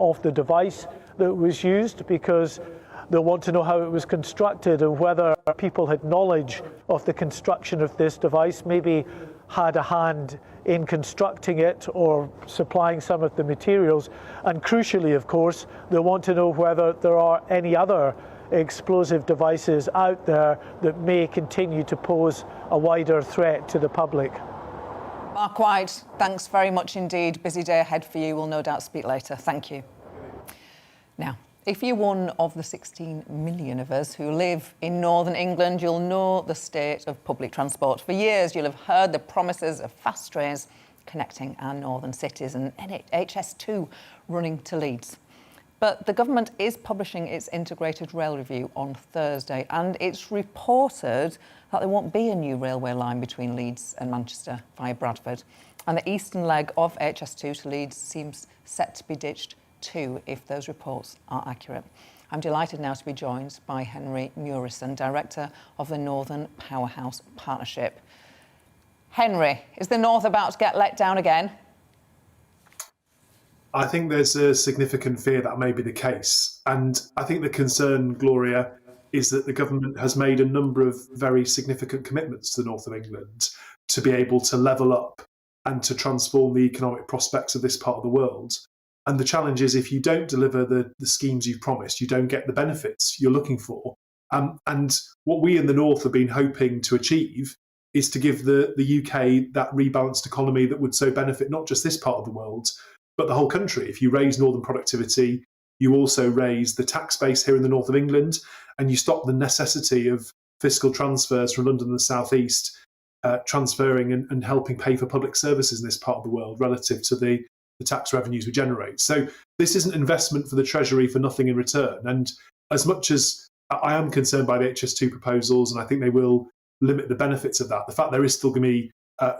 of the device that was used, because they'll want to know how it was constructed and whether people had knowledge of the construction of this device, maybe had a hand in constructing it or supplying some of the materials. And crucially, of course, they'll want to know whether there are any other explosive devices out there that may continue to pose a wider threat to the public. Mark White, thanks very much indeed. Busy day ahead for you. We'll no doubt speak later. Thank you. Now, if you're one of the 16 million of us who live in northern England, you'll know the state of public transport. For years, you'll have heard the promises of fast trains connecting our northern cities and HS2 running to Leeds. But the government is publishing its integrated rail review on Thursday, and it's reported that there won't be a new railway line between Leeds and Manchester via Bradford. And the eastern leg of HS2 to Leeds seems set to be ditched too, if those reports are accurate. I'm delighted now to be joined by Henry Murison, Director of the Northern Powerhouse Partnership. Henry, is the North about to get let down again? I think there's a significant fear that may be the case. And I think the concern, Gloria, is that the government has made a number of very significant commitments to the north of England to be able to level up and to transform the economic prospects of this part of the world. And the challenge is, if you don't deliver the schemes you've promised, you don't get the benefits you're looking for. And what we in the North have been hoping to achieve is to give the UK that rebalanced economy that would so benefit not just this part of the world, but the whole country. If you raise northern productivity, you also raise the tax base here in the north of England, and you stop the necessity of fiscal transfers from London and the South East, transferring and helping pay for public services in this part of the world relative to the tax revenues we generate. So this isn't investment for the Treasury for nothing in return. And as much as I am concerned by the HS2 proposals, and I think they will limit the benefits of that, the fact there is still going to be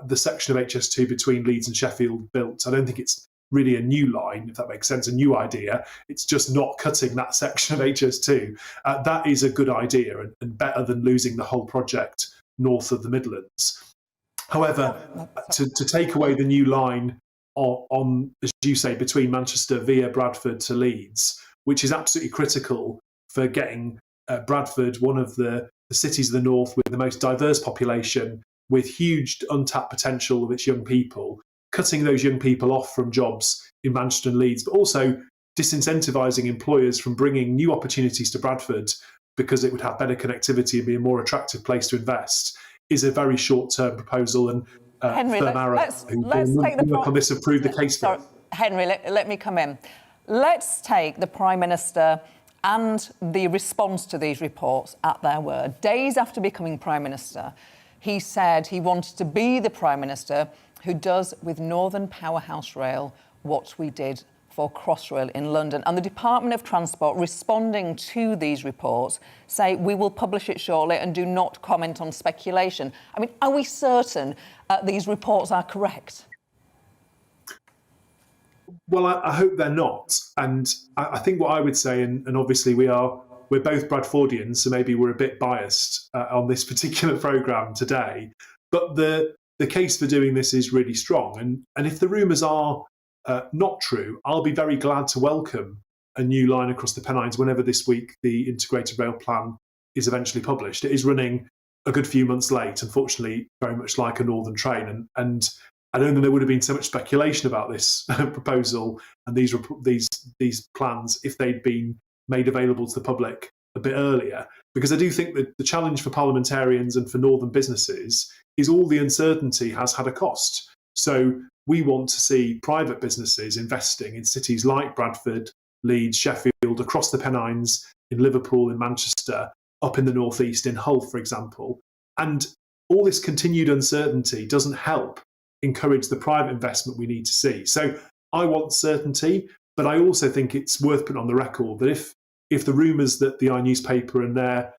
the section of HS2 between Leeds and Sheffield built, I don't think it's really a new line, if that makes sense, a new idea. It's just not cutting that section of HS2. That is a good idea and better than losing the whole project north of the Midlands. However, to take away the new line on, as you say, between Manchester via Bradford to Leeds, which is absolutely critical for getting Bradford, one of the cities of the north with the most diverse population, with huge untapped potential of its young people, cutting those young people off from jobs in Manchester and Leeds, but also disincentivising employers from bringing new opportunities to Bradford because it would have better connectivity and be a more attractive place to invest, is a very short-term proposal. And Henry, let's take the on this and prove the case for it. Henry, let me come in. Let's take the Prime Minister and the response to these reports at their word. Days after becoming Prime Minister, he said he wanted to be the Prime Minister who does with Northern Powerhouse Rail what we did for Crossrail in London. And the Department of Transport, responding to these reports, say we will publish it shortly and do not comment on speculation. I mean, are we certain these reports are correct? Well, I hope they're not. And I think what I would say, and obviously we're both Bradfordians, so maybe we're a bit biased on this particular programme today, but the case for doing this is really strong. And if the rumours are not true, I'll be very glad to welcome a new line across the Pennines whenever this week the integrated rail plan is eventually published. It is running a good few months late, unfortunately, very much like a northern train. And I don't think there would have been so much speculation about this proposal and these plans if they'd been made available to the public a bit earlier, because I do think that the challenge for parliamentarians and for northern businesses is all the uncertainty has had a cost. So we want to see private businesses investing in cities like Bradford, Leeds, Sheffield, across the Pennines, in Liverpool, in Manchester, up in the northeast, in Hull, for example. And all this continued uncertainty doesn't help encourage the private investment we need to see. So I want certainty, but I also think it's worth putting on the record that if the rumours that the newspaper and their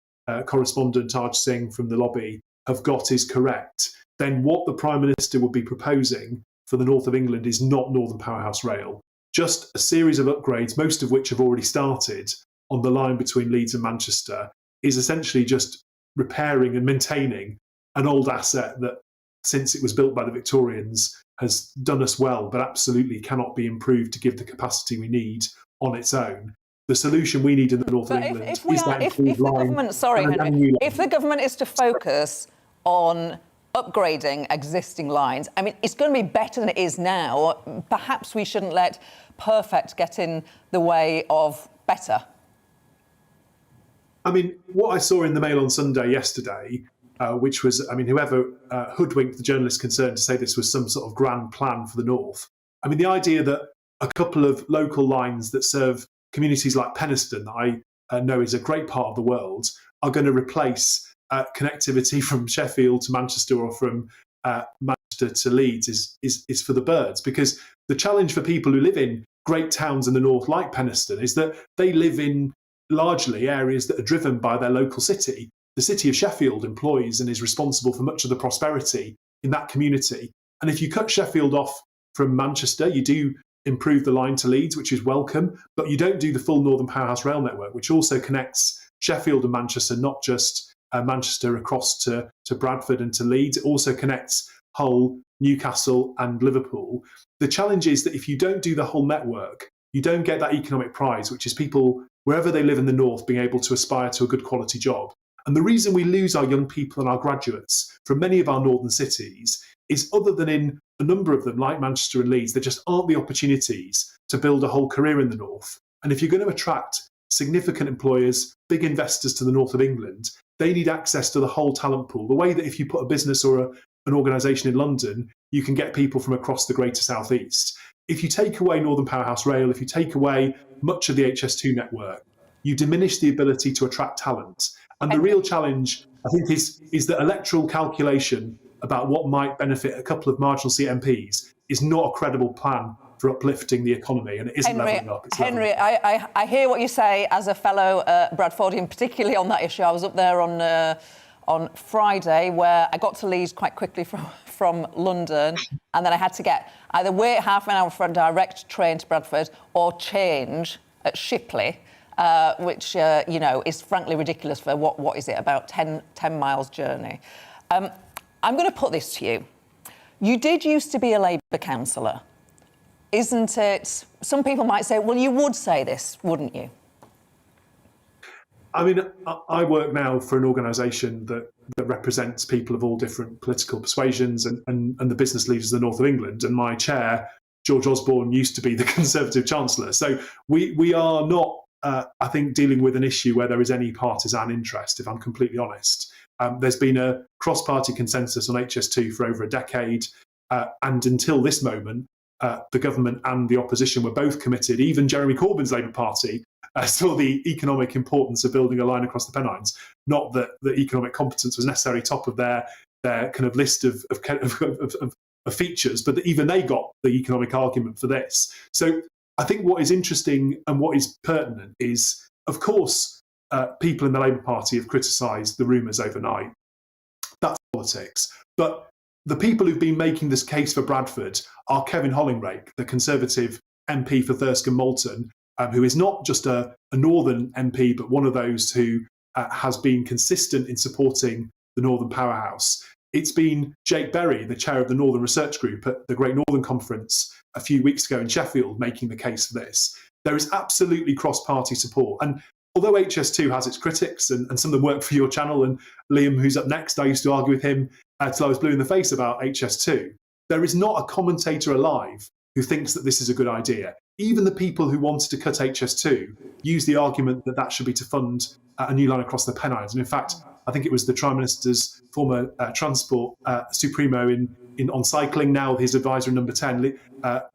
correspondent, Taj Singh from the lobby, have got is correct, then what the Prime Minister would be proposing for the north of England is not Northern Powerhouse Rail, just a series of upgrades, most of which have already started on the line between Leeds and Manchester, is essentially just repairing and maintaining an old asset that, since it was built by the Victorians, has done us well, but absolutely cannot be improved to give the capacity we need on its own. The solution we need in the north of England is that improved line. If the government is to focus on upgrading existing lines, I mean, it's going to be better than it is now. Perhaps we shouldn't let perfect get in the way of better. I mean, what I saw in the Mail on Sunday yesterday, which was, I mean, whoever hoodwinked the journalist concerned to say this was some sort of grand plan for the north. I mean, the idea that a couple of local lines that serve communities like Penistone, that I know is a great part of the world, are going to replace connectivity from Sheffield to Manchester or from Manchester to Leeds is for the birds. Because the challenge for people who live in great towns in the north like Penistone is that they live in largely areas that are driven by their local city. The city of Sheffield employs and is responsible for much of the prosperity in that community. And if you cut Sheffield off from Manchester, you do improve the line to Leeds, which is welcome, but you don't do the full Northern Powerhouse rail network, which also connects Sheffield and Manchester, not just Manchester across to Bradford and to Leeds. It also connects Hull, Newcastle and Liverpool. The challenge is that if you don't do the whole network, you don't get that economic prize, which is people, wherever they live in the north, being able to aspire to a good quality job. And the reason we lose our young people and our graduates from many of our northern cities is, other than in a number of them, like Manchester and Leeds, there just aren't the opportunities to build a whole career in the north. And if you're going to attract significant employers, big investors to the north of England, they need access to the whole talent pool. The way that if you put a business or an organisation in London, you can get people from across the greater southeast. If you take away Northern Powerhouse Rail, if you take away much of the HS2 network, you diminish the ability to attract talent. And the real challenge, I think, is that electoral calculation about what might benefit a couple of marginal seat MPs is not a credible plan for uplifting the economy, and it isn't levelling up. Henry, I hear what you say as a fellow Bradfordian, particularly on that issue. I was up there on Friday, where I got to Leeds quite quickly from London, and then I had to either wait half an hour for a direct train to Bradford or change at Shipley, which is frankly ridiculous for what is it, about 10 miles journey. I'm going to put this to you. You did used to be a Labour councillor, isn't it? Some people might say, well, you would say this, wouldn't you? I mean, I work now for an organisation that represents people of all different political persuasions and the business leaders of the north of England. And my chair, George Osborne, used to be the Conservative Chancellor. So we are not, I think, dealing with an issue where there is any partisan interest, if I'm completely honest. There's been a cross-party consensus on HS2 for over a decade. And until this moment, the government and the opposition were both committed. Even Jeremy Corbyn's Labour Party saw the economic importance of building a line across the Pennines. Not that the economic competence was necessarily top of their kind of list of features, but that even they got the economic argument for this. So I think what is interesting and what is pertinent is, of course, people in the Labour Party have criticised the rumours overnight. That's politics. But the people who've been making this case for Bradford are Kevin Hollingrake, the Conservative MP for Thirsk and Moulton, who is not just a Northern MP, but one of those who has been consistent in supporting the Northern Powerhouse. It's been Jake Berry, the chair of the Northern Research Group at the Great Northern Conference a few weeks ago in Sheffield, making the case for this. There is absolutely cross-party support. And although HS2 has its critics, and some of them work for your channel, and Liam, who's up next, I used to argue with him till I was blue in the face about HS2, there is not a commentator alive who thinks that this is a good idea. Even the people who wanted to cut HS2 use the argument that that should be to fund a new line across the Pennines. And in fact, I think it was the Prime Minister's former Transport Supremo on cycling, now his advisor in number 10,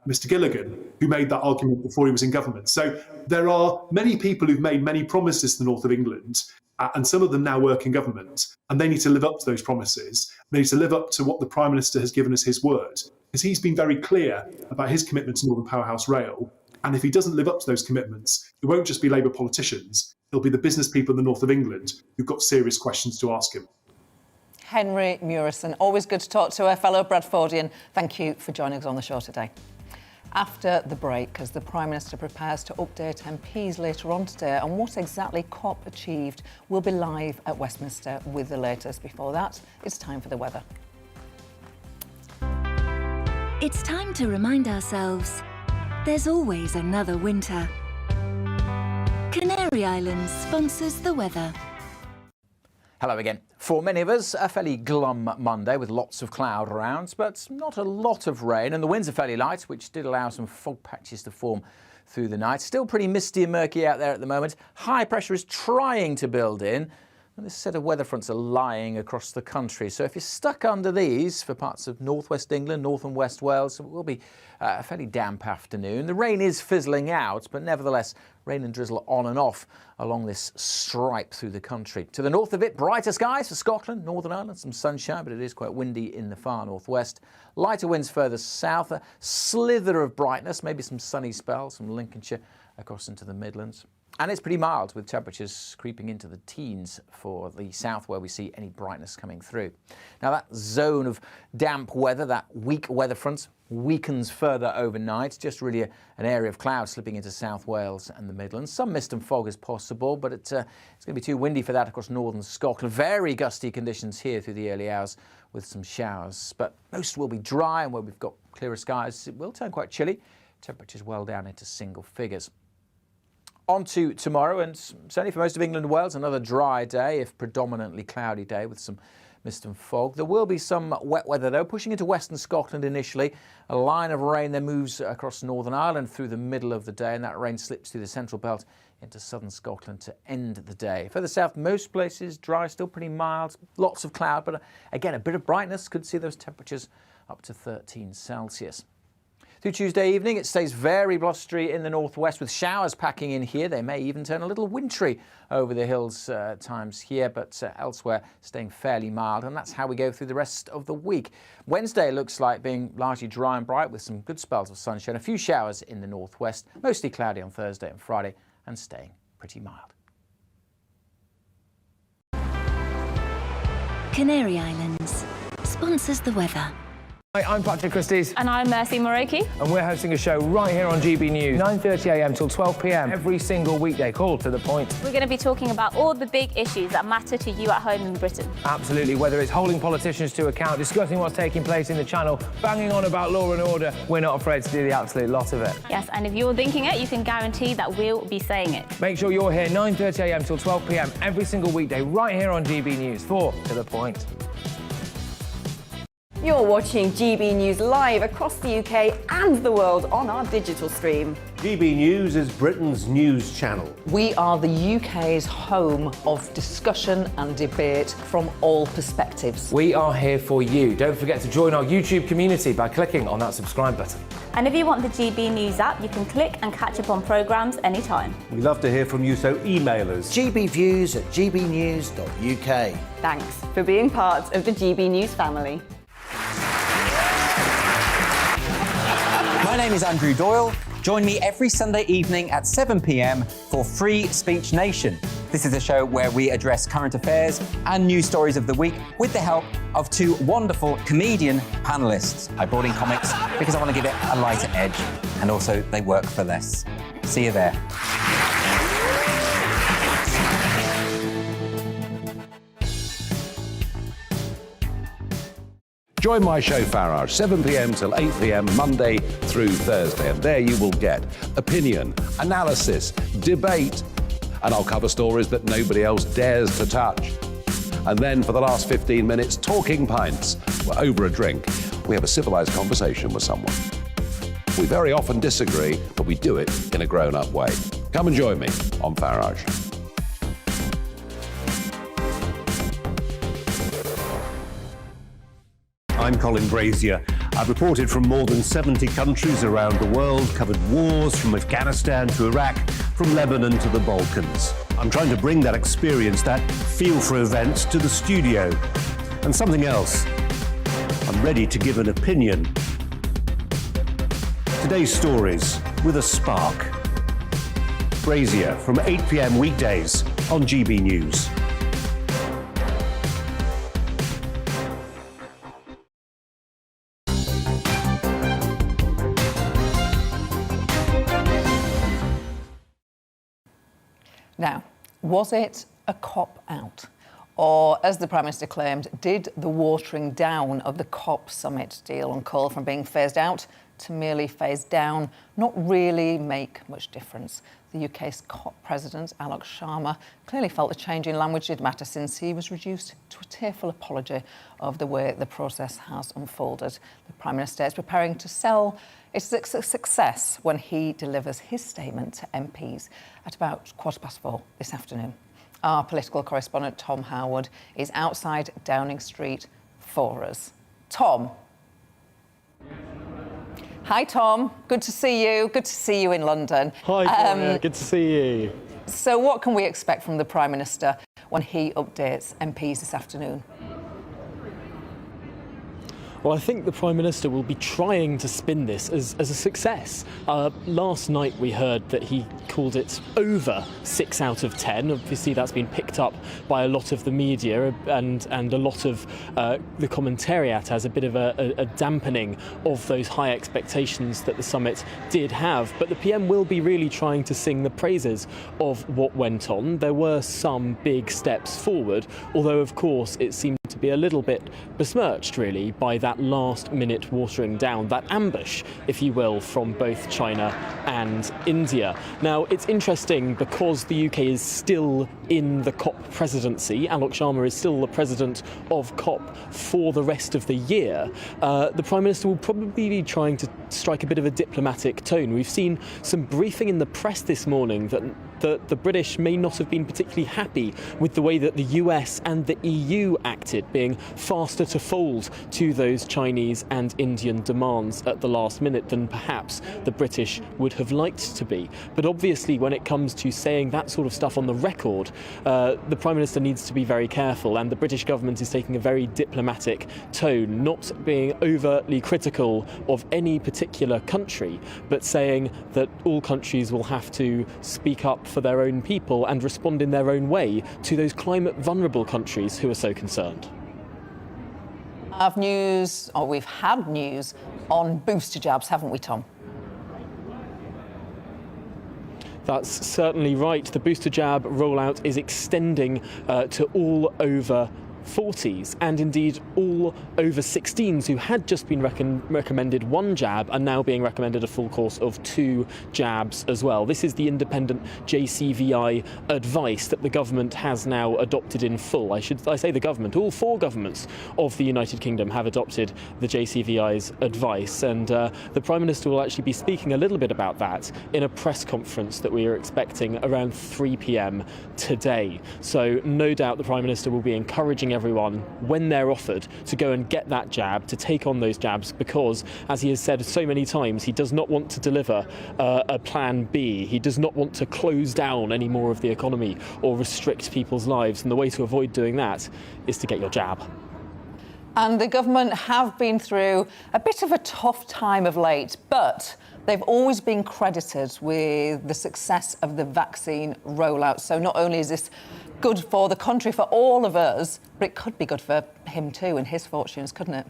Mr Gilligan, who made that argument before he was in government. So there are many people who've made many promises to the north of England, and some of them now work in government, and they need to live up to those promises. They need to live up to what the Prime Minister has given as his word, because he's been very clear about his commitment to Northern Powerhouse Rail. And if he doesn't live up to those commitments, it won't just be Labour politicians, it'll be the business people in the north of England who've got serious questions to ask him. Henry Murison, always good to talk to a fellow Bradfordian. Thank you for joining us on the show today. After the break, as the Prime Minister prepares to update MPs later on today on what exactly COP achieved, we'll be live at Westminster with the latest. Before that, it's time for the weather. It's time to remind ourselves there's always another winter. Canary Islands sponsors the weather. Hello again. For many of us, a fairly glum Monday with lots of cloud around, but not a lot of rain, and the winds are fairly light, which did allow some fog patches to form through the night. Still pretty misty and murky out there at the moment. High pressure is trying to build in, and this set of weather fronts are lying across the country. So if you're stuck under these for parts of northwest England, north and west Wales, it will be a fairly damp afternoon. The rain is fizzling out, but nevertheless, rain and drizzle on and off along this stripe through the country. To the north of it, brighter skies for Scotland, Northern Ireland, some sunshine, but it is quite windy in the far northwest. Lighter winds further south, a slither of brightness, maybe some sunny spells from Lincolnshire across into the Midlands. And it's pretty mild, with temperatures creeping into the teens for the south, where we see any brightness coming through. Now, that zone of damp weather, that weak weather front, weakens further overnight. Just really an area of cloud slipping into South Wales and the Midlands. Some mist and fog is possible, but it's going to be too windy for that across northern Scotland. Very gusty conditions here through the early hours with some showers. But most will be dry, and where we've got clearer skies, it will turn quite chilly. Temperatures well down into single figures. On to tomorrow, and certainly for most of England and Wales, another dry day, if predominantly cloudy day with some mist and fog. There will be some wet weather, though, pushing into western Scotland initially. A line of rain then moves across Northern Ireland through the middle of the day, and that rain slips through the central belt into southern Scotland to end the day. Further south, most places dry, still pretty mild, lots of cloud, but again, a bit of brightness. Could see those temperatures up to 13 Celsius. Through Tuesday evening, it stays very blustery in the northwest with showers packing in here. They may even turn a little wintry over the hills times here, but elsewhere staying fairly mild. And that's how we go through the rest of the week. Wednesday looks like being largely dry and bright with some good spells of sunshine. A few showers in the northwest, mostly cloudy on Thursday and Friday, and staying pretty mild. Canary Islands sponsors the weather. Hi, I'm Patrick Christie's. And I'm Mercy Moroki. And we're hosting a show right here on GB News, 9:30am till 12pm, every single weekday. Call to the point. We're going to be talking about all the big issues that matter to you at home in Britain. Absolutely, whether it's holding politicians to account, discussing what's taking place in the channel, banging on about law and order, we're not afraid to do the absolute lot of it. Yes, and if you're thinking it, you can guarantee that we'll be saying it. Make sure you're here 9:30am till 12pm, every single weekday, right here on GB News, for To The Point. You're watching GB News live across the UK and the world on our digital stream. GB News is Britain's news channel. We are the UK's home of discussion and debate from all perspectives. We are here for you. Don't forget to join our YouTube community by clicking on that subscribe button. And if you want the GB News app, you can click and catch up on programmes anytime. We love to hear from you, so email us. gbviews@gbnews.uk. Thanks for being part of the GB News family. My name is Andrew Doyle. Join me every Sunday evening at 7pm for Free Speech Nation. This is a show where we address current affairs and news stories of the week with the help of two wonderful comedian panellists. I brought in comics because I want to give it a lighter edge, and also they work for less. See you there. Join my show Farage, 7pm till 8pm, Monday through Thursday. And there you will get opinion, analysis, debate, and I'll cover stories that nobody else dares to touch. And then for the last 15 minutes, talking pints. We're over a drink. We have a civilised conversation with someone. We very often disagree, but we do it in a grown-up way. Come and join me on Farage. I'm Colin Brazier. I've reported from more than 70 countries around the world, covered wars from Afghanistan to Iraq, from Lebanon to the Balkans. I'm trying to bring that experience, that feel for events, to the studio. And something else, I'm ready to give an opinion. Today's stories with a spark. Brazier from 8pm weekdays on GB News. Now, was it a cop-out? Or, as the Prime Minister claimed, did the watering down of the COP summit deal on coal from being phased out to merely phase down not really make much difference. The UK's COP president, Alok Sharma, clearly felt the change in language did matter since he was reduced to a tearful apology of the way the process has unfolded. The Prime Minister is preparing to sell its success when he delivers his statement to MPs at about 4:15 this afternoon. Our political correspondent, Tom Howard, is outside Downing Street for us. Tom. Hi, Tom. Good to see you. Good to see you in London. Hi, Gloria. Good to see you. So what can we expect from the Prime Minister when he updates MPs this afternoon? Well, I think the Prime Minister will be trying to spin this as a success. Last night we heard that he called it over 6 out of 10. Obviously that's been picked up by a lot of the media and a lot of the commentariat as a bit of a dampening of those high expectations that the summit did have. But the PM will be really trying to sing the praises of what went on. There were some big steps forward, although of course it seemed to be a little bit besmirched really by that last minute watering down, that ambush, if you will, from both China and India. Now, it's interesting because the UK is still in the COP presidency. Alok Sharma is still the president of COP for the rest of the year. The Prime Minister will probably be trying to strike a bit of a diplomatic tone. We've seen some briefing in the press this morning that the British may not have been particularly happy with the way that the US and the EU acted, being faster to fold to those Chinese and Indian demands at the last minute than perhaps the British would have liked to be. But obviously when it comes to saying that sort of stuff on the record, the Prime Minister needs to be very careful, and the British government is taking a very diplomatic tone, not being overtly critical of any particular country, but saying that all countries will have to speak up for their own people and respond in their own way to those climate vulnerable countries who are so concerned. We've had news on booster jabs, haven't we, Tom? That's certainly right. The booster jab rollout is extending to all over 40s and indeed all over 16s who had just been recommended one jab are now being recommended a full course of 2 jabs as well. This is the independent JCVI advice that the government has now adopted in full. I say the government, all 4 governments of the United Kingdom have adopted the JCVI's advice, and the Prime Minister will actually be speaking a little bit about that in a press conference that we are expecting around 3 p.m. today. So no doubt the Prime Minister will be encouraging everyone when they're offered to go and get that jab, to take on those jabs, because as he has said so many times, he does not want to deliver a plan B. He does not want to close down any more of the economy or restrict people's lives, and the way to avoid doing that is to get your jab. And the government have been through a bit of a tough time of late, but they've always been credited with the success of the vaccine rollout. So not only is this good for the country, for all of us, but it could be good for him too and his fortunes, couldn't it?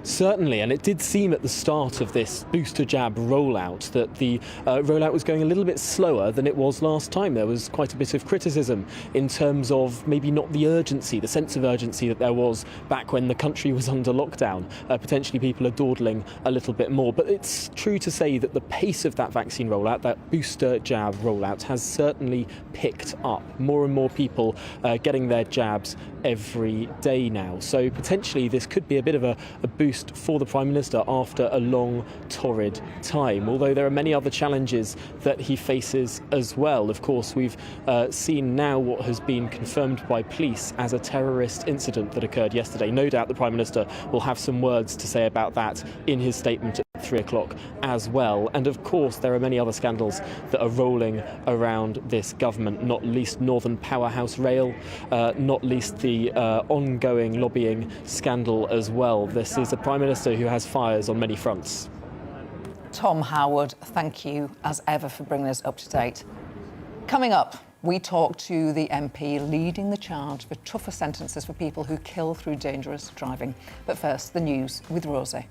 Certainly, and it did seem at the start of this booster jab rollout that the rollout was going a little bit slower than it was last time. There was quite a bit of criticism in terms of maybe not the urgency, the sense of urgency that there was back when the country was under lockdown. Potentially people are dawdling a little bit more. But it's true to say that the pace of that vaccine rollout, that booster jab rollout, has certainly picked up. More and more people getting their jabs every day now. So potentially this could be a bit of a boost for the Prime Minister after a long, torrid time, although there are many other challenges that he faces as well. Of course, we've seen now what has been confirmed by police as a terrorist incident that occurred yesterday. No doubt the Prime Minister will have some words to say about that in his statement at 3 o'clock as well. And of course, there are many other scandals that are rolling around this government, not least Northern Powerhouse Rail, not least the ongoing lobbying scandal as well. This is a Prime Minister who has fires on many fronts. Tom Howard, thank you as ever for bringing us up to date. Coming up, we talk to the MP leading the charge for tougher sentences for people who kill through dangerous driving. But first, the news with Rosie.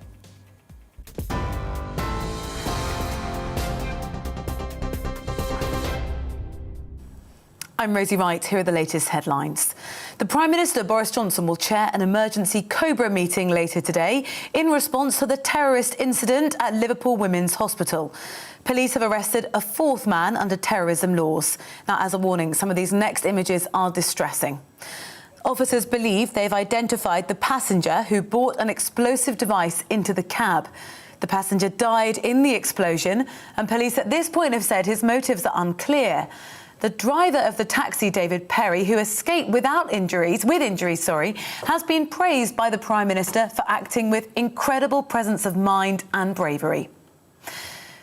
I'm Rosie Wright. Here are the latest headlines. The Prime Minister, Boris Johnson, will chair an emergency COBRA meeting later today in response to the terrorist incident at Liverpool Women's Hospital. Police have arrested a fourth man under terrorism laws. Now, as a warning, some of these next images are distressing. Officers believe they've identified the passenger who brought an explosive device into the cab. The passenger died in the explosion, and police at this point have said his motives are unclear. The driver of the taxi, David Perry, who escaped with injuries, has been praised by the Prime Minister for acting with incredible presence of mind and bravery.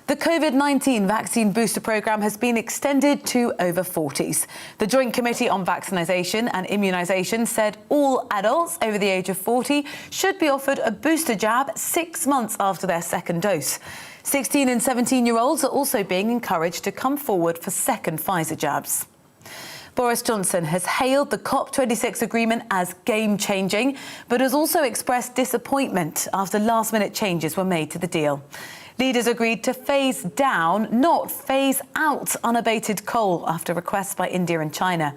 The COVID-19 vaccine booster programme has been extended to over 40s. The Joint Committee on Vaccination and Immunisation said all adults over the age of 40 should be offered a booster jab 6 months after their second dose. 16 and 17-year-olds are also being encouraged to come forward for second Pfizer jabs. Boris Johnson has hailed the COP26 agreement as game-changing, but has also expressed disappointment after last-minute changes were made to the deal. Leaders agreed to phase down, not phase out, unabated coal after requests by India and China.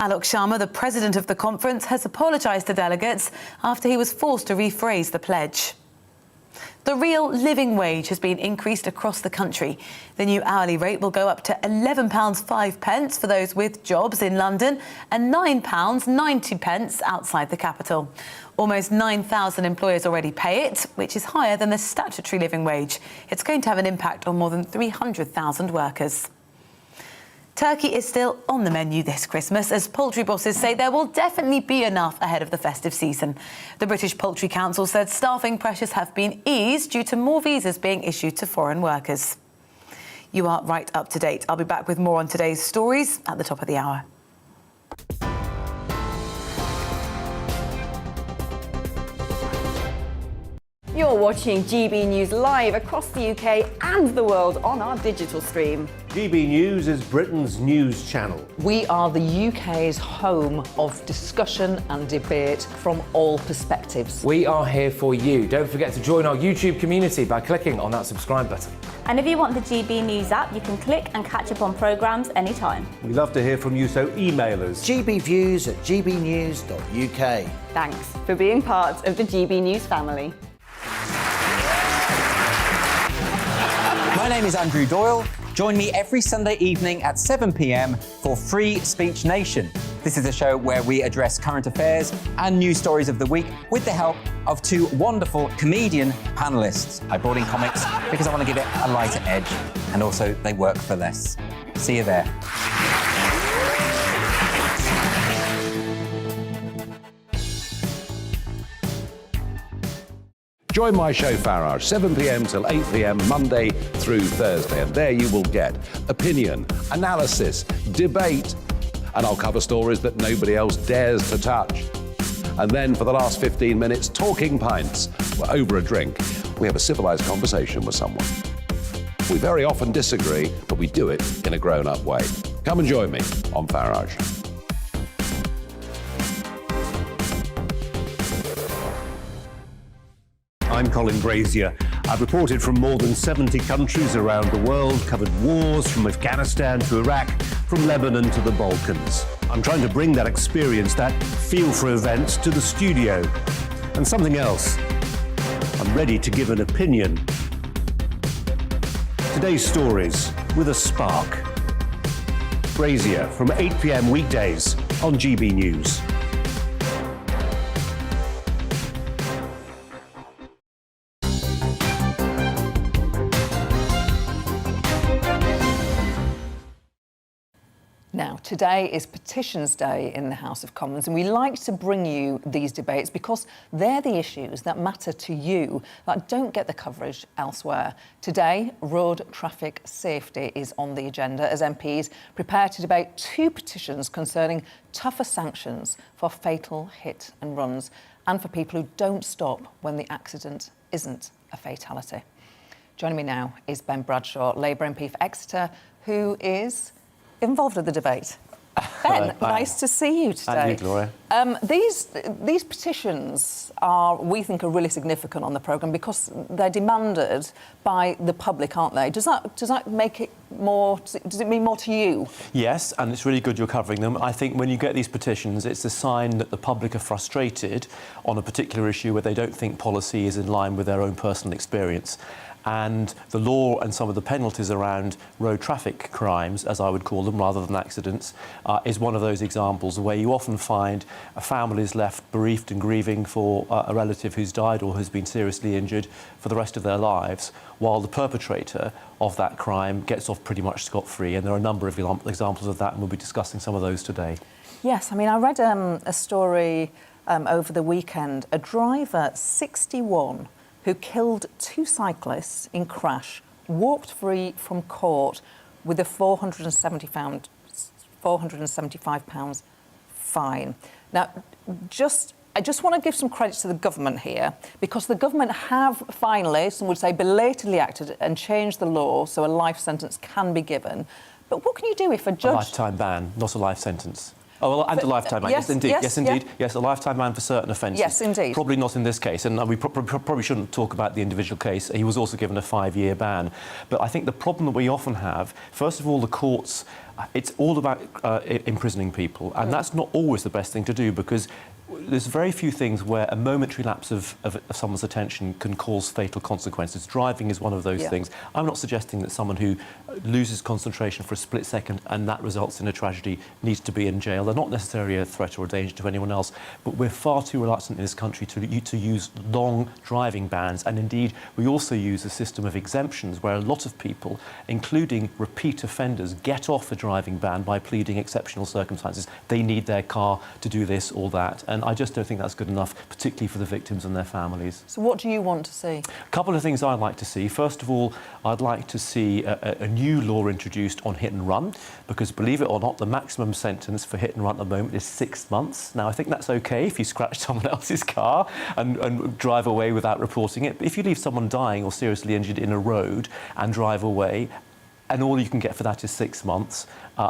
Alok Sharma, the president of the conference, has apologised to delegates after he was forced to rephrase the pledge. The real living wage has been increased across the country. The new hourly rate will go up to £11.05 for those with jobs in London and £9.90 outside the capital. Almost 9,000 employers already pay it, which is higher than the statutory living wage. It's going to have an impact on more than 300,000 workers. Turkey is still on the menu this Christmas, as poultry bosses say there will definitely be enough ahead of the festive season. The British Poultry Council said staffing pressures have been eased due to more visas being issued to foreign workers. You are right up to date. I'll be back with more on today's stories at the top of the hour. You're watching GB News live across the UK and the world on our digital stream. GB News is Britain's news channel. We are the UK's home of discussion and debate from all perspectives. We are here for you. Don't forget to join our YouTube community by clicking on that subscribe button. And if you want the GB News app, you can click and catch up on programmes anytime. We love to hear from you, so email us. gbviews@gbnews.uk. Thanks for being part of the GB News family. My name is Andrew Doyle. Join me every Sunday evening at 7 p.m. for Free Speech Nation. This is a show where we address current affairs and news stories of the week with the help of two wonderful comedian panellists. I brought in comics because I want to give it a lighter edge, and also they work for less. See you there. Join my show Farage, 7 p.m. till 8 p.m. Monday through Thursday, and there you will get opinion, analysis, debate, and I'll cover stories that nobody else dares to touch. And then for the last 15 minutes, talking pints. We're over a drink. We have a civilised conversation with someone. We very often disagree, but we do it in a grown-up way. Come and join me on Farage. I'm Colin Brazier. I've reported from more than 70 countries around the world, covered wars from Afghanistan to Iraq, from Lebanon to the Balkans. I'm trying to bring that experience, that feel for events, to the studio. And something else. I'm ready to give an opinion. Today's stories with a spark. Brazier from 8 p.m. weekdays on GB News. Now, today is Petitions Day in the House of Commons, and we like to bring you these debates because they're the issues that matter to you that don't get the coverage elsewhere. Today, road traffic safety is on the agenda as MPs prepare to debate two petitions concerning tougher sanctions for fatal hit and runs and for people who don't stop when the accident isn't a fatality. Joining me now is Ben Bradshaw, Labour MP for Exeter, who is involved in the debate. Ben, nice to see you today. And you, Gloria. These petitions are, we think, are really significant on the programme because they're demanded by the public, aren't they? Does that make it more? Does it mean more to you? Yes, and it's really good you're covering them. I think when you get these petitions, it's a sign that the public are frustrated on a particular issue where they don't think policy is in line with their own personal experience. And the law and some of the penalties around road traffic crimes, as I would call them, rather than accidents, is one of those examples where you often find a family is left bereaved and grieving for a relative who's died or has been seriously injured for the rest of their lives, while the perpetrator of that crime gets off pretty much scot-free. And there are a number of examples of that, and we'll be discussing some of those today. Yes, I mean, I read a story over the weekend. A driver, 61, who killed 2 cyclists in crash, walked free from court with a £475 fine. Now, I just want to give some credit to the government here, because the government have finally, some would say belatedly, acted and changed the law so a life sentence can be given. But what can you do if a judge... A lifetime ban, not a life sentence. Oh, well, and a lifetime ban. Yes, Yes, indeed. Yes, a lifetime ban for certain offences. Yes, indeed. Probably not in this case, and we probably shouldn't talk about the individual case. He was also given a 5-year ban. But I think the problem that we often have, first of all, the courts, it's all about imprisoning people, and that's not always the best thing to do, because there's very few things where a momentary lapse of someone's attention can cause fatal consequences. Driving is one of those things. I'm not suggesting that someone who loses concentration for a split second and that results in a tragedy needs to be in jail. They're not necessarily a threat or a danger to anyone else, but we're far too reluctant in this country to use long driving bans, and indeed we also use a system of exemptions where a lot of people, including repeat offenders, get off a driving ban by pleading exceptional circumstances. They need their car to do this or that, and I just don't think that's good enough, particularly for the victims and their families. So what do you want to see? A couple of things I'd like to see. First of all, I'd like to see a new law introduced on hit and run, because believe it or not, the maximum sentence for hit and run at the moment is 6 months. Now, I think that's okay if you scratch someone else's car and drive away without reporting it. But if you leave someone dying or seriously injured in a road and drive away, and all you can get for that is 6 months,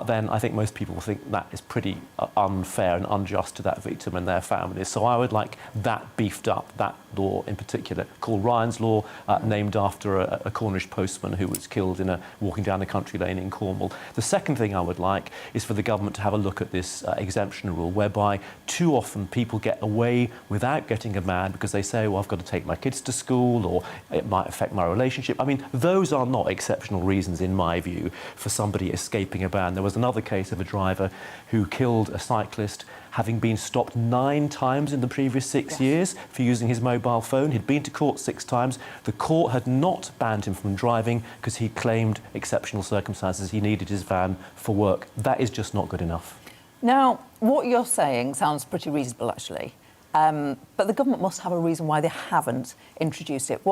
then I think most people will think that is pretty unfair and unjust to that victim and their families. So I would like that beefed up, that law in particular, called Ryan's Law, named after a Cornish postman who was killed walking down a country lane in Cornwall. The second thing I would like is for the government to have a look at this exemption rule, whereby too often people get away without getting a ban because they say, well, I've got to take my kids to school, or it might affect my relationship. I mean, those are not exceptional reasons, in my view, for somebody escaping a ban. There was another case of a driver who killed a cyclist, having been stopped 9 times in the previous 6 years for using his mobile phone. He'd been to court 6 times. The court had not banned him from driving because he claimed exceptional circumstances. He needed his van for work. That is just not good enough. Now, what you're saying sounds pretty reasonable, actually. But the government must have a reason why they haven't introduced it.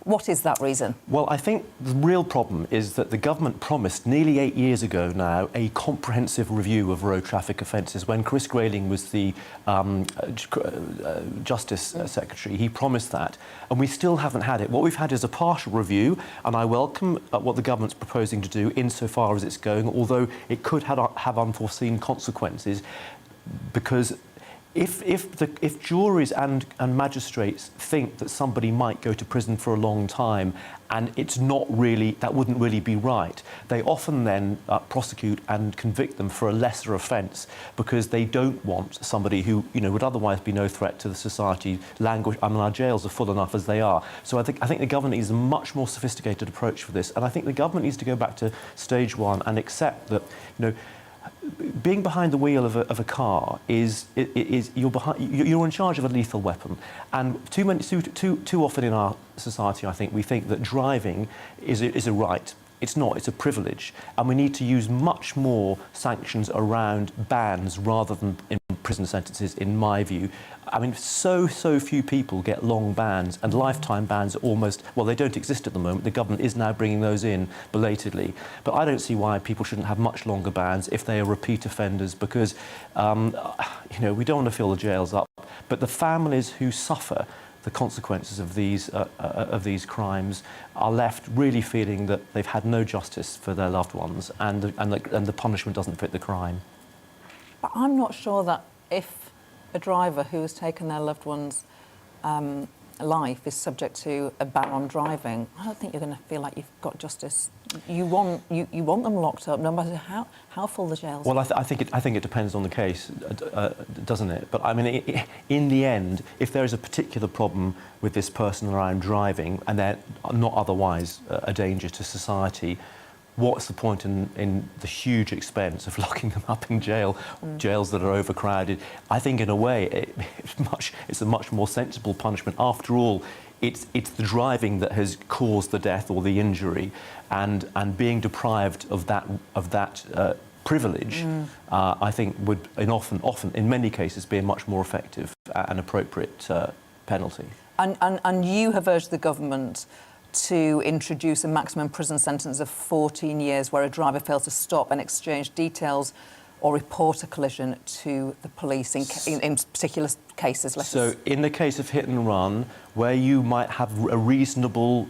What is that reason? Well, I think the real problem is that the government promised nearly 8 years ago now a comprehensive review of road traffic offences. When Chris Grayling was the Justice Secretary, he promised that, and we still haven't had it. What we've had is a partial review, and I welcome what the government's proposing to do insofar as it's going, although it could have unforeseen consequences, because if juries and magistrates think that somebody might go to prison for a long time and it's not really, that wouldn't really be right, they often then prosecute and convict them for a lesser offence because they don't want somebody who, would otherwise be no threat to the society languish. I mean, our jails are full enough as they are. So I think the government needs a much more sophisticated approach for this, and I think the government needs to go back to stage one and accept that, being behind the wheel of a car is you're in charge of a lethal weapon, and too often in our society, I think, we think that driving is a right. It's not. It's a privilege, and we need to use much more sanctions around bans rather than in prison sentences, in my view. I mean, so few people get long bans, and lifetime bans are almost, well, they don't exist at the moment. The government is now bringing those in belatedly. But I don't see why people shouldn't have much longer bans if they are repeat offenders, because, we don't want to fill the jails up. But the families who suffer the consequences of these crimes are left really feeling that they've had no justice for their loved ones, and the punishment doesn't fit the crime. But I'm not sure that if a driver who has taken their loved one's life is subject to a ban on driving, I don't think you're going to feel like you've got justice. You want them locked up, no matter how full the jails. Well, I think it depends on the case, doesn't it? But I mean, in the end, if there is a particular problem with this person around driving and they're not otherwise a danger to society, what's the point in the huge expense of locking them up in jails that are overcrowded? I think, in a way, it's a much more sensible punishment. After all, it's the driving that has caused the death or the injury, and being deprived of that privilege, I think would often in many cases be a much more effective and appropriate penalty. And you have urged the government to introduce a maximum prison sentence of 14 years where a driver fails to stop and exchange details or report a collision to the police in particular cases. So in the case of hit and run, where you might have a reasonable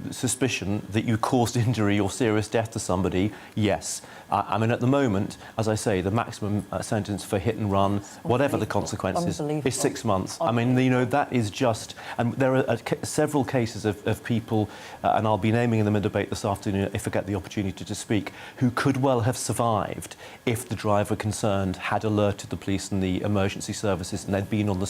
suspicion that you caused injury or serious death to somebody, yes. I mean, at the moment, as I say, the maximum sentence for hit and run, whatever the consequences, is 6 months. I mean, you know, that is just... And there are several cases of people, and I'll be naming them in debate this afternoon if I get the opportunity to speak, who could well have survived if the driver concerned had alerted the police and the emergency services and they'd been on the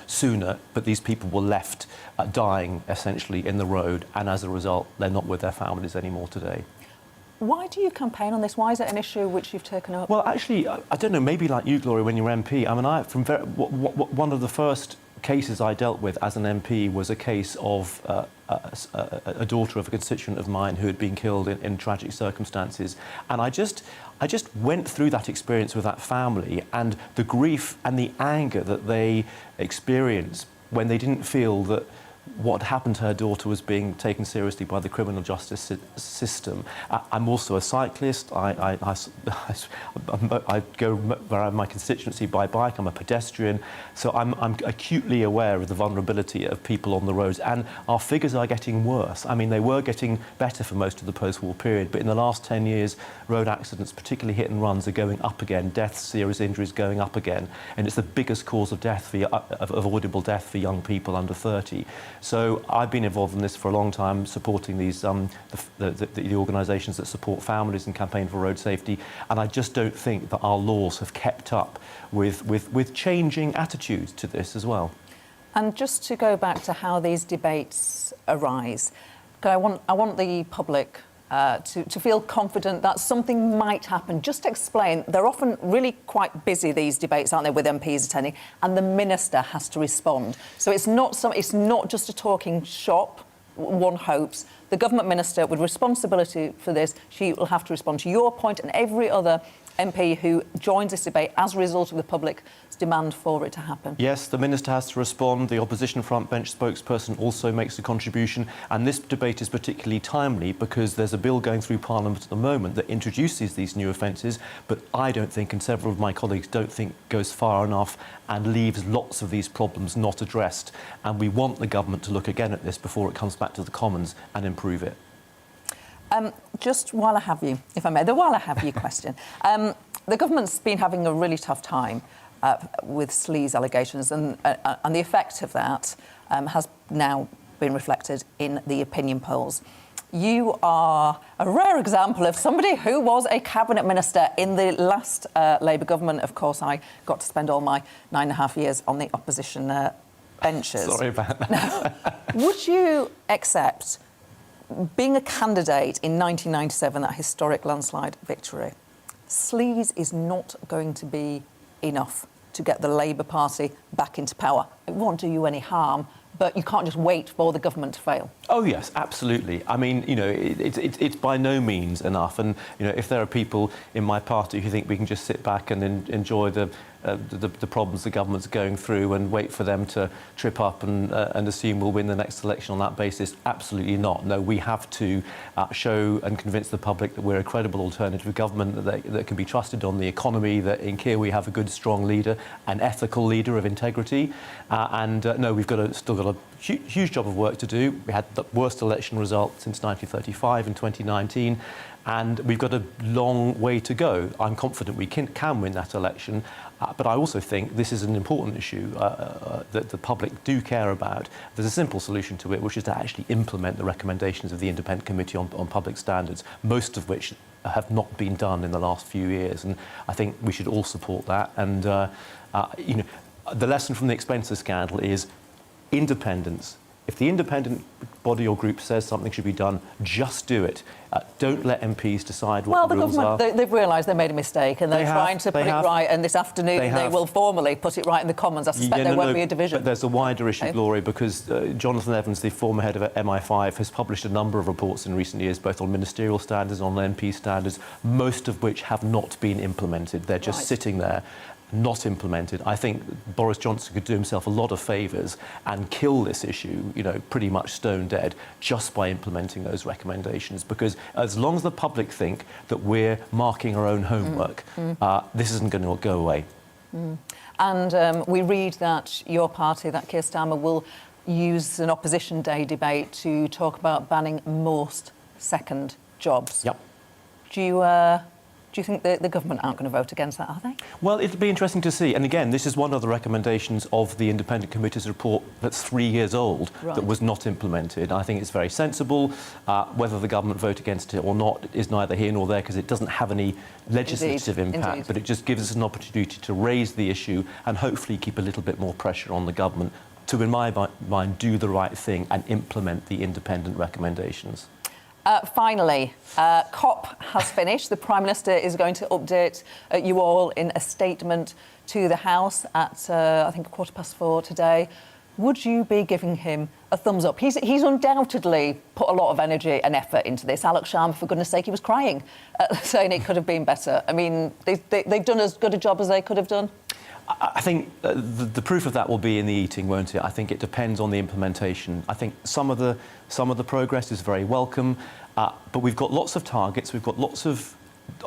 sooner, but these people were left dying, essentially, in the road, and as a result, they're not with their families anymore today. Why do you campaign on this? Why is it an issue which you've taken up? Well, actually, I don't know, maybe like you, Gloria, when you were MP. I mean, one of the first cases I dealt with as an MP was a case of a daughter of a constituent of mine who had been killed in tragic circumstances. And I just went through that experience with that family and the grief and the anger that they experienced when they didn't feel that what happened to her daughter was being taken seriously by the criminal justice system. I'm also a cyclist. I go around my constituency by bike. I'm a pedestrian. So I'm acutely aware of the vulnerability of people on the roads. And our figures are getting worse. I mean, they were getting better for most of the post-war period. But in the last 10 years, road accidents, particularly hit and runs, are going up again. Deaths, serious injuries going up again. And it's the biggest cause of death, of avoidable death for young people under 30. So I've been involved in this for a long time, supporting these the organisations that support families and campaign for road safety. And I just don't think that our laws have kept up with changing attitudes to this as well. And just to go back to how these debates arise, I want the public to feel confident that something might happen. Just explain, they're often really quite busy, these debates, aren't they, with MPs attending, and the Minister has to respond. So it's not just a talking shop, one hopes. The Government Minister, with responsibility for this, she will have to respond to your point and every other MP who joins this debate as a result of the public's demand for it to happen. Yes, the Minister has to respond. The opposition front bench spokesperson also makes a contribution. And this debate is particularly timely because there's a bill going through Parliament at the moment that introduces these new offences, but I don't think, and several of my colleagues don't think, goes far enough and leaves lots of these problems not addressed. And we want the government to look again at this before it comes back to the Commons and improve it. Just while I have you, if I may, the while I have you question. The government's been having a really tough time with sleaze allegations, and the effect of that has now been reflected in the opinion polls. You are a rare example of somebody who was a cabinet minister in the last Labour government. Of course, I got to spend all my 9.5 years on the opposition benches. Sorry about that. Would you accept being a candidate in 1997, that historic landslide victory? Sleaze is not going to be enough to get the Labour Party back into power. It won't do you any harm, but you can't just wait for the government to fail. Oh, yes, absolutely. I mean, you know, it's by no means enough. And, you know, if there are people in my party who think we can just sit back and enjoy the problems the government's going through and wait for them to trip up and assume we'll win the next election on that basis, absolutely not. No, we have to show and convince the public that we're a credible alternative government that can be trusted on the economy, that in Keir we have a good, strong leader, an ethical leader of integrity. No, we've still got got a huge job of work to do. We had the worst election result since 1935 in 2019, and we've got a long way to go. I'm confident we can win that election, but I also think this is an important issue that the public do care about. There's a simple solution to it, which is to actually implement the recommendations of the Independent Committee on Public Standards, most of which have not been done in the last few years, and I think we should all support that. And you know, the lesson from the expenses scandal is independence. If the independent body or group says something should be done, just do it. Don't let MPs decide what the rules are. Well, the government, they've realised they made a mistake and they're trying to put it right, and this afternoon they will formally put it right in the Commons. I suspect there won't be a division. But there's a wider issue, Gloria, because Jonathan Evans, the former head of MI5, has published a number of reports in recent years, both on ministerial standards, on MP standards, most of which have not been implemented. They're just sitting there, not implemented. I think Boris Johnson could do himself a lot of favours and kill this issue, you know, pretty much stone dead, just by implementing those recommendations. Because as long as the public think that we're marking our own homework, this isn't going to go away. And we read that your party, that Keir Starmer, will use an Opposition Day debate to talk about banning most second jobs. Yep. Do you think the government aren't going to vote against that, are they? Well, it'll be interesting to see. And again, this is one of the recommendations of the Independent Committee's report that's 3 years old that was not implemented. I think it's very sensible. Whether the government vote against it or not is neither here nor there, because it doesn't have any legislative impact, but it just gives us an opportunity to raise the issue and hopefully keep a little bit more pressure on the government to, in my mind, do the right thing and implement the independent recommendations. Finally, COP has finished. The Prime Minister is going to update you all in a statement to the House at, I think, 4:15 today. Would you be giving him a thumbs up? He's undoubtedly put a lot of energy and effort into this. Alex Sharma, for goodness sake, he was crying, saying it could have been better. I mean, they've done as good a job as they could have done. I think the proof of that will be in the eating, won't it? I think it depends on the implementation. I think some of the progress is very welcome, but we've got lots of targets, we've got lots of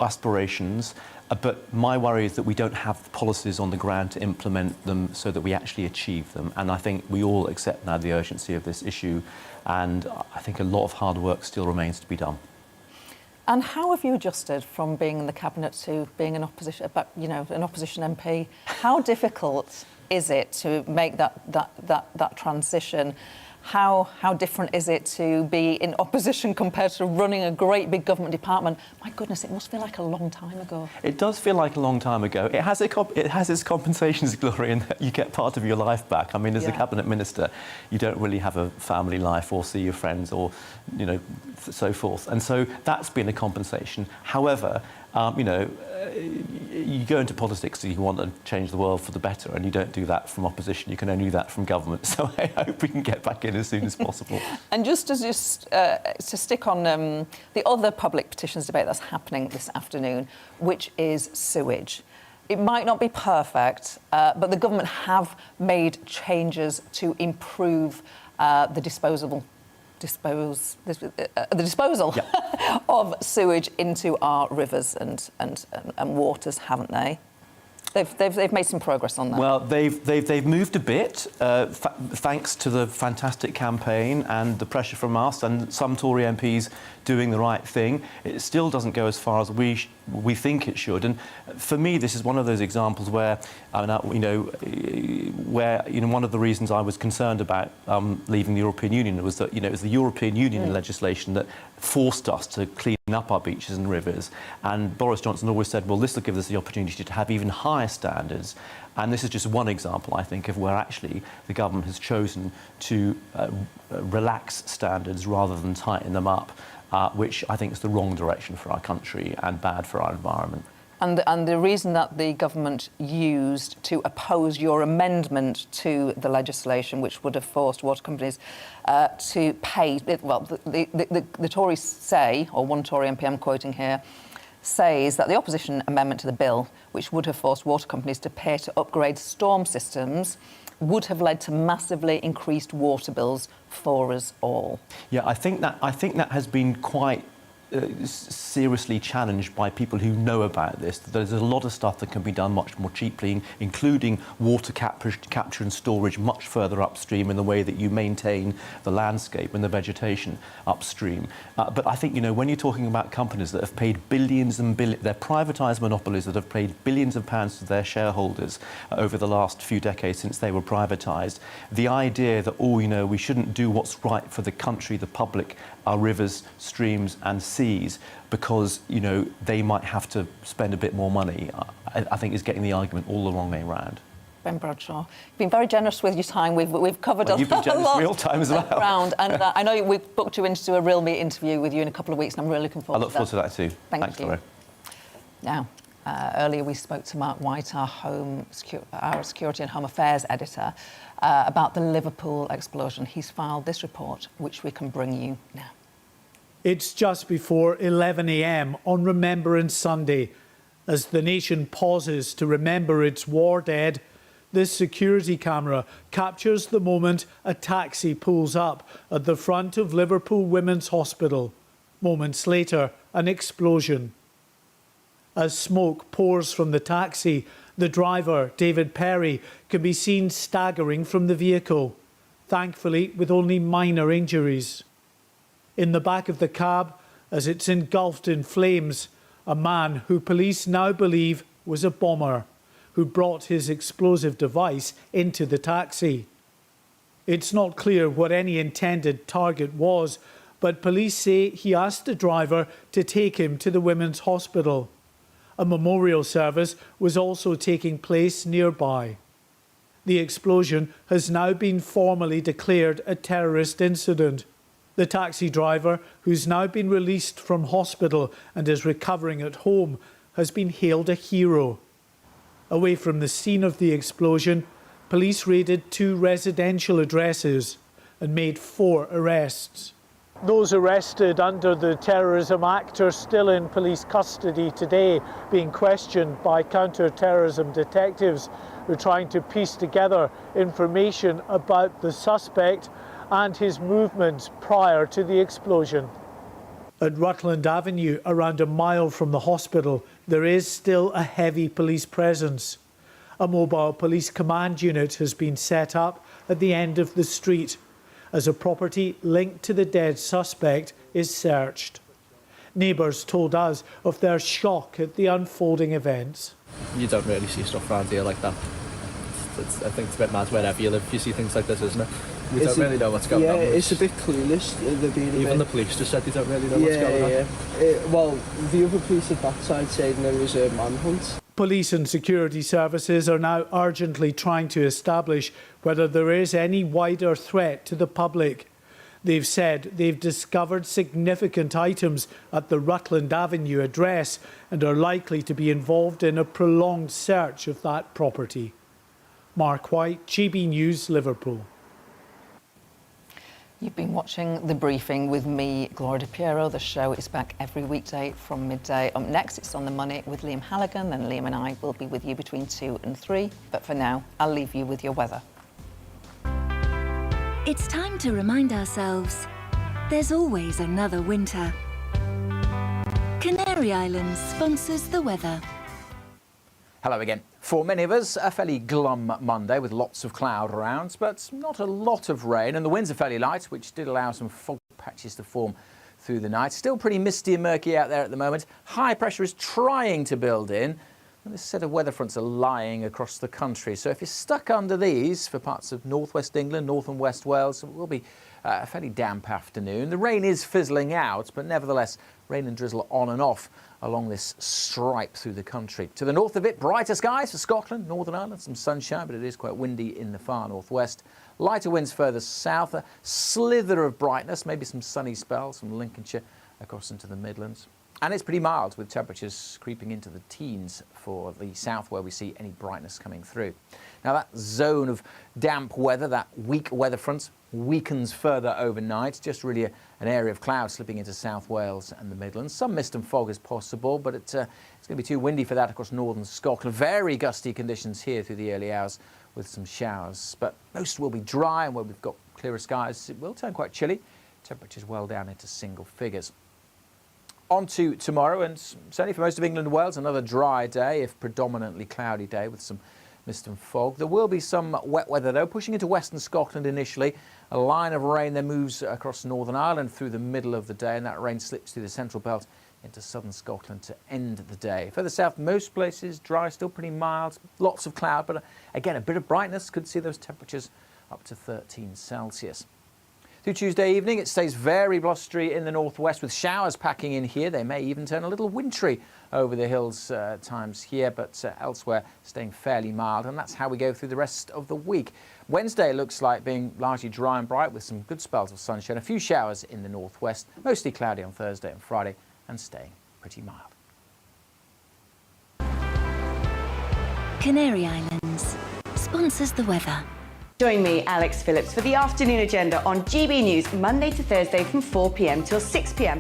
aspirations, but my worry is that we don't have policies on the ground to implement them so that we actually achieve them. And I think we all accept now the urgency of this issue, and I think a lot of hard work still remains to be done. And how have you adjusted from being in the cabinet to being an opposition MP? How difficult is it to make that transition? How different is it to be in opposition compared to running a great big government department? My goodness, it must feel like a long time ago. It does feel like a long time ago. It has its compensations, Gloria, in that you get part of your life back. I mean, as a cabinet minister, you don't really have a family life or see your friends or, you know, so forth. And so that's been a compensation. However, you know, you go into politics and you want to change the world for the better, and you don't do that from opposition. You can only do that from government. So I hope we can get back in as soon as possible. And just to stick on the other public petitions debate that's happening this afternoon, which is sewage. It might not be perfect, but the government have made changes to improve the disposal of sewage into our rivers and waters, haven't they? They've made some progress on that. Well, they've moved a bit, thanks to the fantastic campaign and the pressure from us and some Tory MPs doing the right thing. It still doesn't go as far as we think it should. And for me, this is one of those examples where, one of the reasons I was concerned about leaving the European Union was that, it was the European Union legislation that forced us to clean up our beaches and rivers. And Boris Johnson always said, well, this will give us the opportunity to have even higher standards. And this is just one example, I think, of where actually the government has chosen to relax standards rather than tighten them up, which I think is the wrong direction for our country and bad for our environment. And the reason that the government used to oppose your amendment to the legislation, which would have forced water companies to pay, well, the Tories say, or one Tory MP I'm quoting here, says that the opposition amendment to the bill, which would have forced water companies to pay to upgrade storm systems, would have led to massively increased water bills for us all. Yeah, I think that has been quite seriously challenged by people who know about this. There's a lot of stuff that can be done much more cheaply, including water capture and storage much further upstream in the way that you maintain the landscape and the vegetation upstream. But I think, you know, when you're talking about companies that have paid billions and billions, they're privatised monopolies that have paid billions of pounds to their shareholders over the last few decades since they were privatised, the idea that, oh, you know, we shouldn't do what's right for the country, the public, our rivers, streams and seas because, you know, they might have to spend a bit more money, I think is getting the argument all the wrong way around. Ben Bradshaw, you've been very generous with your time. We've covered you've been generous lot real time as well. Ground, and I know we've booked you in to do a real meet interview with you in a couple of weeks, and I'm really looking forward to that. I look forward to that too. Thanks, Gloria. Now, earlier we spoke to Mark White, our Security and Home Affairs editor, about the Liverpool explosion. He's filed this report, which we can bring you now. It's just before 11 a.m. on Remembrance Sunday. As the nation pauses to remember its war dead, this security camera captures the moment a taxi pulls up at the front of Liverpool Women's Hospital. Moments later, an explosion. As smoke pours from the taxi, the driver, David Perry, can be seen staggering from the vehicle, thankfully with only minor injuries. In the back of the cab, as it's engulfed in flames, a man who police now believe was a bomber, who brought his explosive device into the taxi. It's not clear what any intended target was, but police say he asked the driver to take him to the women's hospital. A memorial service was also taking place nearby. The explosion has now been formally declared a terrorist incident. The taxi driver, who's now been released from hospital and is recovering at home, has been hailed a hero. Away from the scene of the explosion, police raided 2 residential addresses and made 4 arrests. Those arrested under the Terrorism Act are still in police custody today, being questioned by counter-terrorism detectives who are trying to piece together information about the suspect and his movements prior to the explosion. At Rutland Avenue, around a mile from the hospital, there is still a heavy police presence. A mobile police command unit has been set up at the end of the street as a property linked to the dead suspect is searched. Neighbours told us of their shock at the unfolding events. You don't really see stuff around here like that. I think it's a bit mad wherever you live, you see things like this, isn't it? We don't really know what's going on. Yeah, it's a bit clueless. Even the police just said they don't really know what's going on. Well, the other police at that side said there was a manhunt. Police and security services are now urgently trying to establish whether there is any wider threat to the public. They've said they've discovered significant items at the Rutland Avenue address and are likely to be involved in a prolonged search of that property. Mark White, GB News, Liverpool. You've been watching The Briefing with me, Gloria De Piero. The show is back every weekday from midday. Up next, it's On the Money with Liam Halligan. Then Liam and I will be with you between 2 and 3. But for now, I'll leave you with your weather. It's time to remind ourselves there's always another winter. Canary Islands sponsors the weather. Hello again. For many of us, a fairly glum Monday with lots of cloud around, but not a lot of rain, and the winds are fairly light, which did allow some fog patches to form through the night. Still pretty misty and murky out there at the moment. High pressure is trying to build in, and this set of weather fronts are lying across the country. So if you're stuck under these for parts of northwest England, north and west Wales, it will be a fairly damp afternoon. The rain is fizzling out, but nevertheless, rain and drizzle on and off along this stripe through the country. To the north of it, brighter skies for Scotland, Northern Ireland, some sunshine, but it is quite windy in the far northwest. Lighter winds further south, a slither of brightness, maybe some sunny spells from Lincolnshire across into the Midlands. And it's pretty mild, with temperatures creeping into the teens for the south, where we see any brightness coming through. Now, that zone of damp weather, that weak weather front, weakens further overnight. Just really an area of cloud slipping into South Wales and the Midlands. Some mist and fog is possible, but it's going to be too windy for that across northern Scotland. Very gusty conditions here through the early hours with some showers. But most will be dry, and where we've got clearer skies, it will turn quite chilly. Temperatures well down into single figures. On to tomorrow, and certainly for most of England and Wales, another dry day, if predominantly cloudy day with some mist and fog. There will be some wet weather, though, pushing into western Scotland initially. A line of rain then moves across Northern Ireland through the middle of the day, and that rain slips through the central belt into southern Scotland to end the day. Further south, most places dry, still pretty mild, lots of cloud, but again, a bit of brightness. Could see those temperatures up to 13 Celsius. Through Tuesday evening, it stays very blustery in the northwest with showers packing in here. They may even turn a little wintry over the hills times here, but elsewhere staying fairly mild. And that's how we go through the rest of the week. Wednesday looks like being largely dry and bright with some good spells of sunshine. A few showers in the northwest, mostly cloudy on Thursday and Friday, and staying pretty mild. Canary Islands sponsors the weather. Join me, Alex Phillips, for the afternoon agenda on GB News, Monday to Thursday from 4 p.m. till 6 p.m.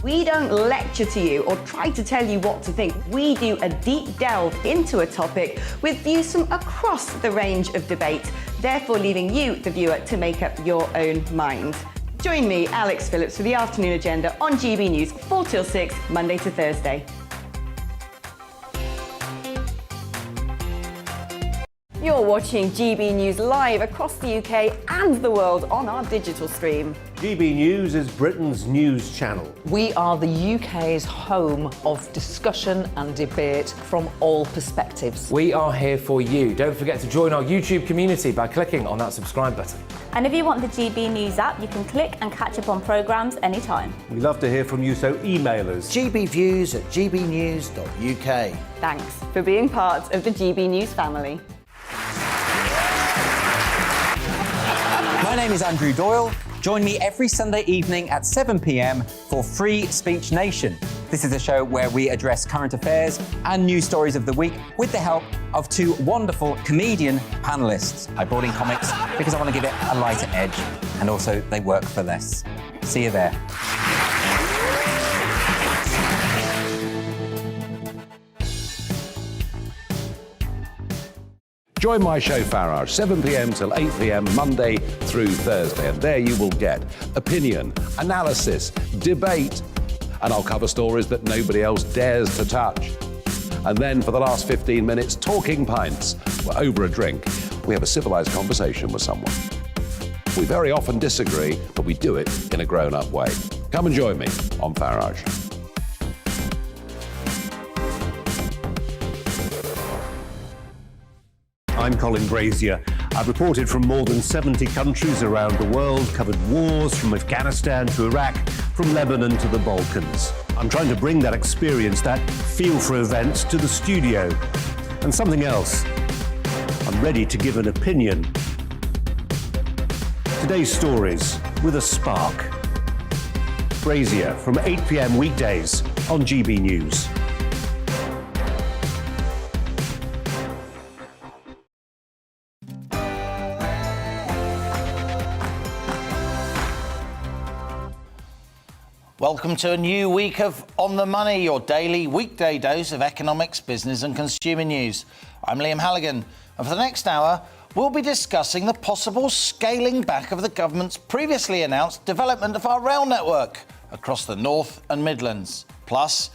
We don't lecture to you or try to tell you what to think. We do a deep delve into a topic with views from across the range of debate, therefore leaving you, the viewer, to make up your own mind. Join me, Alex Phillips, for the afternoon agenda on GB News, 4 till 6, Monday to Thursday. You're watching GB News live across the UK and the world on our digital stream. GB News is Britain's news channel. We are the UK's home of discussion and debate from all perspectives. We are here for you. Don't forget to join our YouTube community by clicking on that subscribe button. And if you want the GB News app, you can click and catch up on programmes anytime. We love to hear from you, so email us. gbviews@gbnews.uk. Thanks for being part of the GB News family. My name is Andrew Doyle. Join me every Sunday evening at 7 p.m. for Free Speech Nation. This is a show where we address current affairs and news stories of the week with the help of two wonderful comedian panellists. I brought in comics because I want to give it a lighter edge, and also they work for less. See you there. Join my show Farage, 7 p.m. till 8 p.m. Monday through Thursday. And there you will get opinion, analysis, debate, and I'll cover stories that nobody else dares to touch. And then for the last 15 minutes, talking pints. We're over a drink. We have a civilized conversation with someone. We very often disagree, but we do it in a grown-up way. Come and join me on Farage. I'm Colin Brazier. I've reported from more than 70 countries around the world, covered wars from Afghanistan to Iraq, from Lebanon to the Balkans. I'm trying to bring that experience, that feel for events, to the studio. And something else. I'm ready to give an opinion. Today's stories with a spark. Brazier from 8 p.m. weekdays on GB News. Welcome to a new week of On the Money, your daily weekday dose of economics, business and consumer news. I'm Liam Halligan, and for the next hour, we'll be discussing the possible scaling back of the government's previously announced development of our rail network across the North and Midlands. Plus,